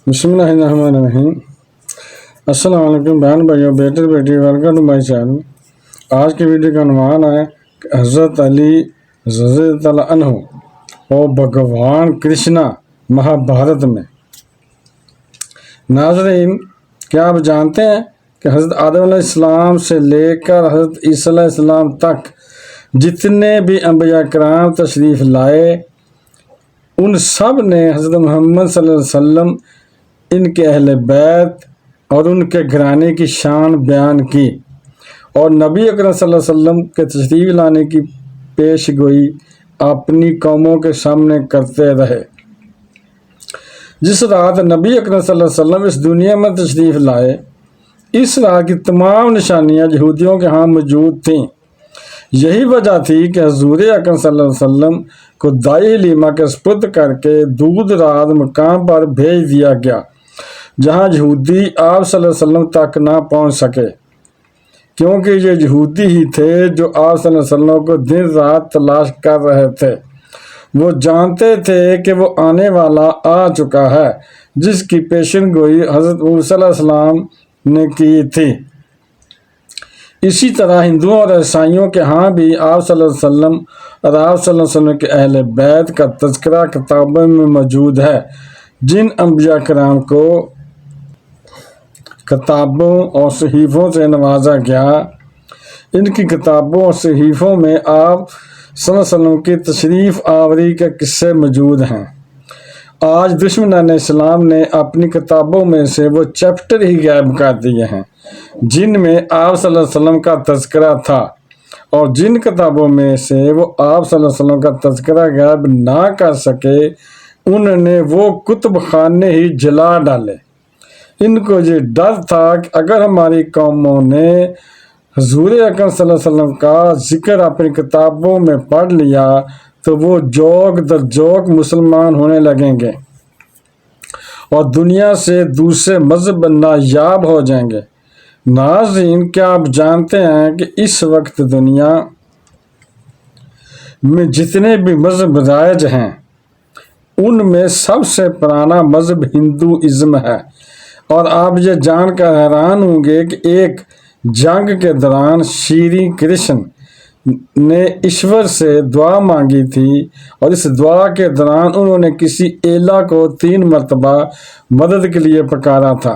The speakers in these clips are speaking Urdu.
بسم اللہ الرحمن الرحیم۔ السلام علیکم بہن بھائیوں، بیٹے بیٹی، ویلکم ٹو مائی چینل۔ آج کی ویڈیو کا عنوان ہے کہ حضرت علی رضی اللہ عنہ اور بھگوان کرشنا مہابھارت میں۔ ناظرین، کیا آپ جانتے ہیں کہ حضرت آدم علیہ السلام سے لے کر حضرت عیسیٰ علیہ السلام تک جتنے بھی انبیاء کرام تشریف لائے، ان سب نے حضرت محمد صلی اللہ علیہ وسلم، ان کے اہل بیت اور ان کے گھرانے کی شان بیان کی، اور نبی اکرم صلی اللہ علیہ وسلم کے تشریف لانے کی پیش گوئی اپنی قوموں کے سامنے کرتے رہے۔ جس رات نبی اکرم صلی اللہ علیہ وسلم اس دنیا میں تشریف لائے، اس رات کی تمام نشانیاں یہودیوں کے ہاں موجود تھیں۔ یہی وجہ تھی کہ حضور اکرم صلی اللہ علیہ وسلم کو دائی حلیمہ کے سپرد کر کے دور دراز مقام پر بھیج دیا گیا، جہاں یہودی آپ صلی اللہ علیہ وسلم تک نہ پہنچ سکے، کیونکہ یہ یہودی ہی تھے جو آپ صلی اللہ علیہ وسلم کو دن رات تلاش کر رہے تھے۔ وہ جانتے تھے کہ وہ آنے والا آ چکا ہے، جس کی پیشن گوئی حضرت موسیٰ علیہ السلام نے کی تھی۔ اسی طرح ہندوؤں اور عیسائیوں کے ہاں بھی آپ صلی اللہ علیہ وسلم اور آپ صلی اللہ علیہ وسلم کے اہل بیت کا تذکرہ کتابوں میں موجود ہے، جن انبیاء کرام کو کتابوں اور صحیفوں سے نوازا گیا۔ ان کی کتابوں اور صحیفوں میں آپ صلی اللہ علیہ وسلم کی تشریف آوری کے قصے موجود ہیں۔ آج دشمنان اسلام نے اپنی کتابوں میں سے وہ چیپٹر ہی غائب کر دیے ہیں جن میں آپ صلی اللہ علیہ وسلم کا تذکرہ تھا، اور جن کتابوں میں سے وہ آپ صلی اللہ علیہ وسلم کا تذکرہ غائب نہ کر سکے، انہوں نے وہ کتب خانے ہی جلا ڈالے۔ ان کو یہ ڈر تھا کہ اگر ہماری قوموں نے حضور اکرم صلی اللہ علیہ وسلم کا ذکر اپنی کتابوں میں پڑھ لیا تو وہ جوک در جوک مسلمان ہونے لگیں گے اور دنیا سے دوسرے مذہب نایاب ہو جائیں گے۔ ناظرین، کیا آپ جانتے ہیں کہ اس وقت دنیا میں جتنے بھی مذہب رائج ہیں، ان میں سب سے پرانا مذہب ہندوازم ہے؟ اور آپ یہ جان کر حیران ہوں گے کہ ایک جنگ کے دوران شری کرشن نے ایشور سے دعا مانگی تھی، اور اس دعا کے دوران انہوں نے کسی الہ کو 3 مرتبہ مدد کے لیے پکارا تھا۔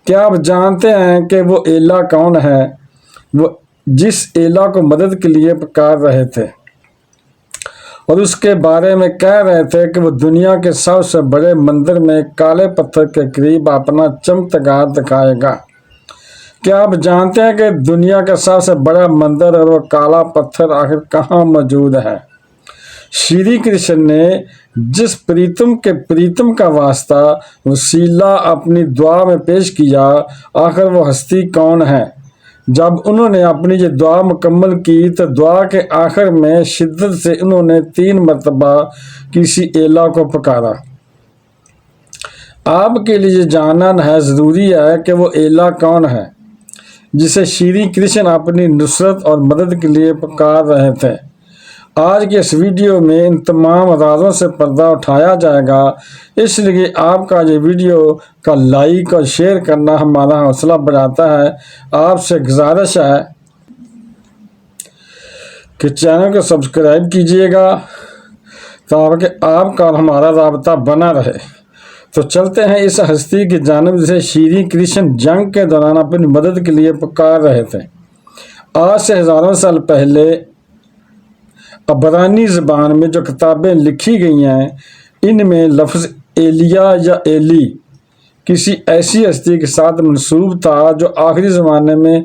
کیا آپ جانتے ہیں کہ وہ الہ کون ہے؟ وہ جس الہ کو مدد کے لیے پکار رہے تھے اور اس کے بارے میں کہہ رہے تھے کہ وہ دنیا کے سب سے بڑے مندر میں کالے پتھر کے قریب اپنا چمتکار دکھائے گا۔ کیا آپ جانتے ہیں کہ دنیا کا سب سے بڑا مندر اور وہ کالا پتھر آخر کہاں موجود ہے؟ شری کرشن نے جس پریتم کے پریتم کا واسطہ وسیلہ اپنی دعا میں پیش کیا، آخر وہ ہستی کون ہے؟ جب انہوں نے اپنی یہ دعا مکمل کی تو دعا کے آخر میں شدت سے انہوں نے 3 مرتبہ کسی الہ کو پکارا۔ آپ کے لیے جاننا ہے ضروری ہے کہ وہ الہ کون ہے جسے شری کرشن اپنی نصرت اور مدد کے لیے پکار رہے تھے۔ آج کے اس ویڈیو میں ان تمام رازوں سے پردہ اٹھایا جائے گا، اس لیے آپ کا یہ ویڈیو کا لائک اور شیئر کرنا ہمارا حوصلہ بڑھاتا ہے۔ آپ سے گزارش ہے کہ چینل کو سبسکرائب کیجیے گا تاکہ آپ کا اور ہمارا رابطہ بنا رہے۔ تو چلتے ہیں اس ہستی کی جانب جسے شری کرشن جنگ کے دوران اپنی مدد کے لیے پکار رہے تھے۔ آج سے ہزاروں سال پہلے عبرانی زبان میں جو کتابیں لکھی گئی ہیں، ان میں لفظ ایلیا یا ایلی کسی ایسی ہستی کے ساتھ منسوب تھا جو آخری زمانے میں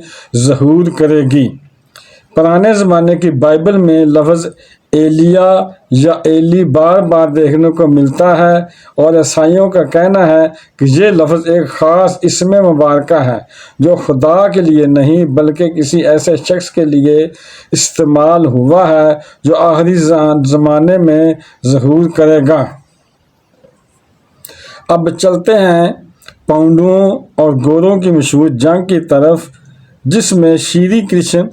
ظہور کرے گی۔ پرانے زمانے کی بائبل میں لفظ ایلیا یا ایلی بار بار دیکھنے کو ملتا ہے، اور عیسائیوں کا کہنا ہے کہ یہ لفظ ایک خاص اسم مبارکہ ہے جو خدا کے لیے نہیں بلکہ کسی ایسے شخص کے لیے استعمال ہوا ہے جو آخری زمانے میں ظہور کرے گا۔ اب چلتے ہیں پانڈووں اور گوروں کی مشہور جنگ کی طرف، جس میں شری کرشن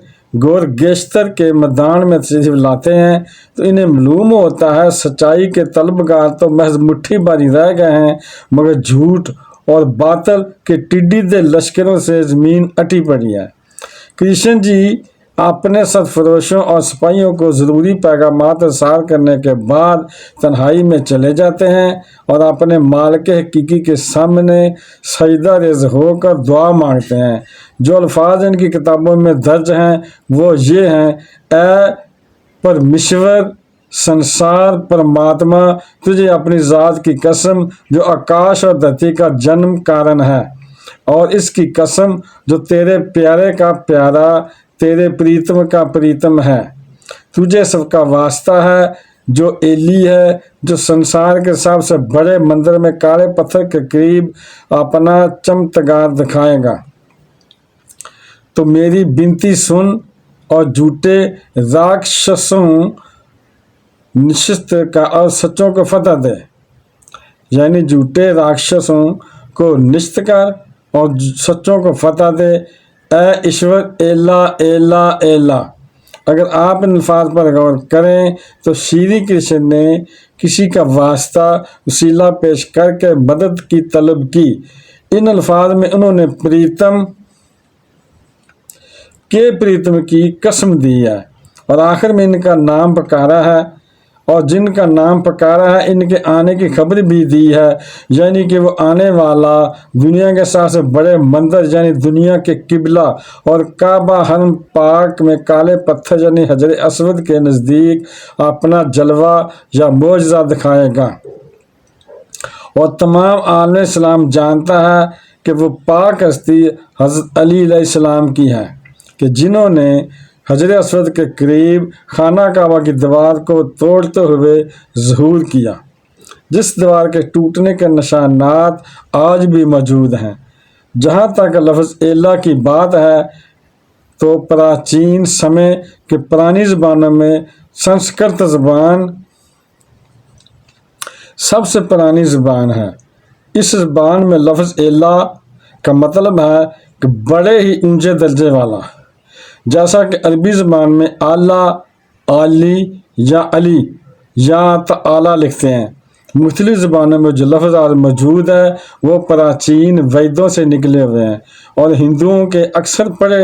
گور گیشتر کے میدان میں تشریف لاتے ہیں تو انہیں معلوم ہوتا ہے سچائی کے طلبگار تو محض مٹھی بھری رہ گئے ہیں، مگر جھوٹ اور باطل کے ٹڈی دے لشکروں سے زمین اٹی پڑی ہے۔ کرشن جی اپنے سرفروشوں اور سپاہیوں کو ضروری پیغامات ارسال کرنے کے بعد تنہائی میں چلے جاتے ہیں اور اپنے مالک حقیقی کے سامنے سجدہ ریز ہو کر دعا مانگتے ہیں۔ جو الفاظ ان کی کتابوں میں درج ہیں وہ یہ ہیں: اے پرمیشور سنسار پرماتما، تجھے اپنی ذات کی قسم جو آکاش اور دھرتی کا جنم کارن ہے، اور اس کی قسم جو تیرے پیارے کا پیارا، تیرے پریتم کا پریتم ہے، تجھے سب کا واسطہ ہے جو ایلی ہے، جو سنسار کے سب سے بڑے مندر میں کالے پتھر کے قریب اپنا چمتکار دکھائے گا۔ تو میری بنتی سن اور جھوٹے راکشسوں نشست کا اور سچوں کو فتح دے، یعنی جھوٹے راکشسوں کو نشست کر اور سچوں کو فتح دے۔ اے ایشور ایلا ایلا ایلا۔ اگر آپ ان الفاظ پر غور کریں تو شری کرشن نے کسی کا واسطہ وسیلہ پیش کر کے مدد کی طلب کی۔ ان الفاظ میں انہوں نے پریتم کے پریتم کی قسم دی ہے، اور آخر میں ان کا نام پکارا ہے، اور جن کا نام پکارا ہے ان کے آنے کی خبر بھی دی ہے، یعنی کہ وہ آنے والا دنیا کے سب سے بڑے مندر یعنی دنیا کے قبلہ اور کعبہ حرم پاک میں کالے پتھر یعنی حجر اسود کے نزدیک اپنا جلوہ یا معجزہ دکھائے گا۔ اور تمام عالم اسلام جانتا ہے کہ وہ پاک ہستی حضرت علی علیہ السلام کی ہے کہ جنہوں نے حجر اسود کے قریب خانہ کعبہ کی دیوار کو توڑتے ہوئے ظہور کیا، جس دیوار کے ٹوٹنے کے نشانات آج بھی موجود ہیں۔ جہاں تک لفظ ایلا کی بات ہے تو پراچین سمے کے پرانی زبانوں میں سنسکرت زبان سب سے پرانی زبان ہے۔ اس زبان میں لفظ ایلا کا مطلب ہے کہ بڑے ہی اونچے درجے والا، جیسا کہ عربی زبان میں اعلیٰ، عالی یا علی یا تعالی لکھتے ہیں۔ مختلف زبانوں میں جو لفظ آج موجود ہے وہ پراچین ویدوں سے نکلے ہوئے ہیں، اور ہندوؤں کے اکثر پڑھے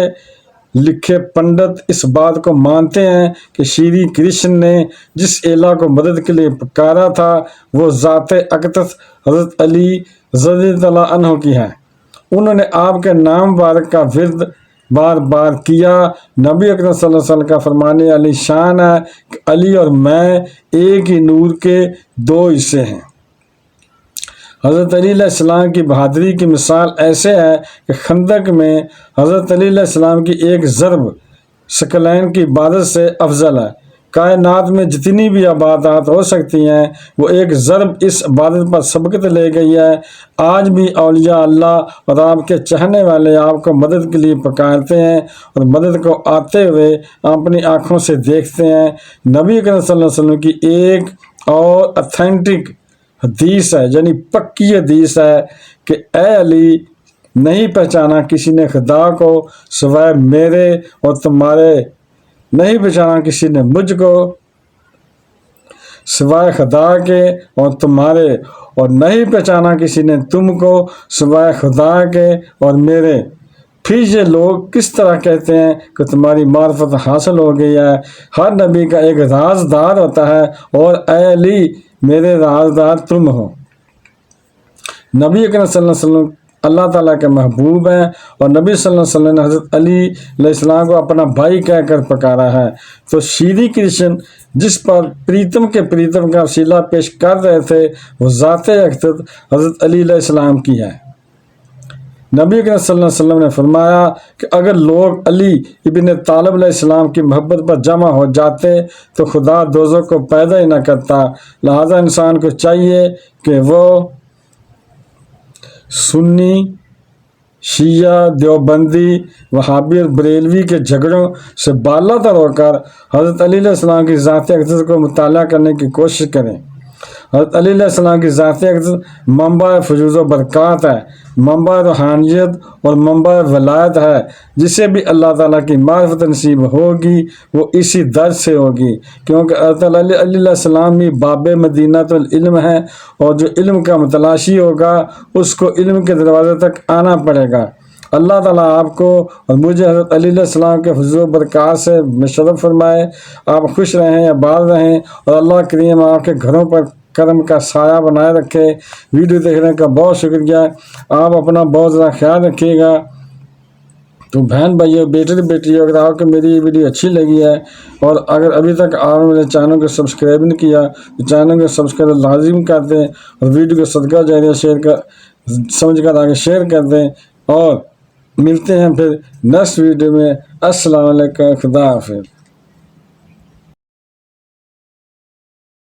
لکھے پنڈت اس بات کو مانتے ہیں کہ شری کرشن نے جس ایلا کو مدد کے لیے پکارا تھا وہ ذات اقدس حضرت علی رضی اللہ عنہ کی ہے۔ انہوں نے آپ کے نام مبارک کا ورد بار بار کیا۔ نبی اکرم صلی اللہ علیہ وسلم کا فرمان علی شان ہے کہ علی اور میں ایک ہی نور کے دو حصے ہیں۔ حضرت علی علیہ السلام کی بہادری کی مثال ایسے ہے کہ خندق میں حضرت علی علیہ السلام کی ایک ضرب ثقلین کی عبادت سے افضل ہے۔ کائنات میں جتنی بھی عبادات ہو سکتی ہیں وہ ایک ضرب اس عبادت پر سبقت لے گئی ہے۔ آج بھی اولیاء اللہ اور آپ کے چاہنے والے آپ کو مدد کے لیے پکارتے ہیں اور مدد کو آتے ہوئے اپنی آنکھوں سے دیکھتے ہیں۔ نبی اکرم صلی اللہ علیہ وسلم کی ایک اور اتھینٹک حدیث ہے، یعنی پکی حدیث ہے کہ اے علی، نہیں پہچانا کسی نے خدا کو سوائے میرے اور تمہارے، نہیں پہچانا کسی نے مجھ کو سوائے خدا کے اور تمہارے، اور نہیں پہچانا کسی نے تم کو سوائے خدا کے اور میرے۔ پھر یہ لوگ کس طرح کہتے ہیں کہ تمہاری معرفت حاصل ہو گئی ہے؟ ہر نبی کا ایک رازدار ہوتا ہے، اور اے علی میرے رازدار تم ہو۔ نبی اکرم صلی اللہ علیہ وسلم اللہ تعالیٰ کے محبوب ہیں، اور نبی صلی اللہ علیہ وسلم نے حضرت علی علیہ السلام کو اپنا بھائی کہہ کر پکارا ہے۔ تو شری کرشن جس پر پریتم کے پریتم کا وسیلہ پیش کر رہے تھے وہ ذات اقدس حضرت علی علیہ السلام کی ہے۔ نبی اکرم صلی اللہ علیہ وسلم نے فرمایا کہ اگر لوگ علی ابن طالب علیہ السلام کی محبت پر جمع ہو جاتے تو خدا دوزخ کو پیدا ہی نہ کرتا۔ لہذا انسان کو چاہیے کہ وہ سنی، شیعہ، دیوبندی، وہابی اور بریلوی کے جھگڑوں سے بالا تر ہو کر حضرت علی علیہ السلام کی ذات اقدس کو مطالعہ کرنے کی کوشش کریں۔ حضرت علی علیہ السلام کی ذاتی اقدس منبع فیوز و برکات ہے، منبع روحانیت اور منبع ولایت ہے۔ جسے بھی اللہ تعالیٰ کی معرفت نصیب ہوگی وہ اسی در سے ہوگی، کیونکہ حضرت علی علیہ السلام بھی باب مدینۃ العلم ہے، اور جو علم کا متلاشی ہوگا اس کو علم کے دروازے تک آنا پڑے گا۔ اللہ تعالیٰ آپ کو اور مجھے حضرت علی علیہ السلام کے فضل و برکات سے مشرف فرمائے۔ آپ خوش رہیں، آباد رہیں، اور اللہ کریم آپ کے گھروں پر کرم کا سایہ بنائے رکھے۔ ویڈیو دیکھنے کا بہت شکریہ۔ آپ اپنا بہت زیادہ خیال رکھیے گا۔ تو بہن بھائیو، بیٹیوں، اگر آپ کو میری یہ ویڈیو اچھی لگی ہے اور اگر ابھی تک آپ نے میرے چینل کو سبسکرائب نہیں کیا تو چینل کو سبسکرائب لازم کر دیں، اور ویڈیو کو صدقہ جاریہ سمجھ کر آگے شیئر کر دیں، اور ملتے ہیں پھر نیکسٹ ویڈیو میں۔ السلام علیکم، خدا حافظ۔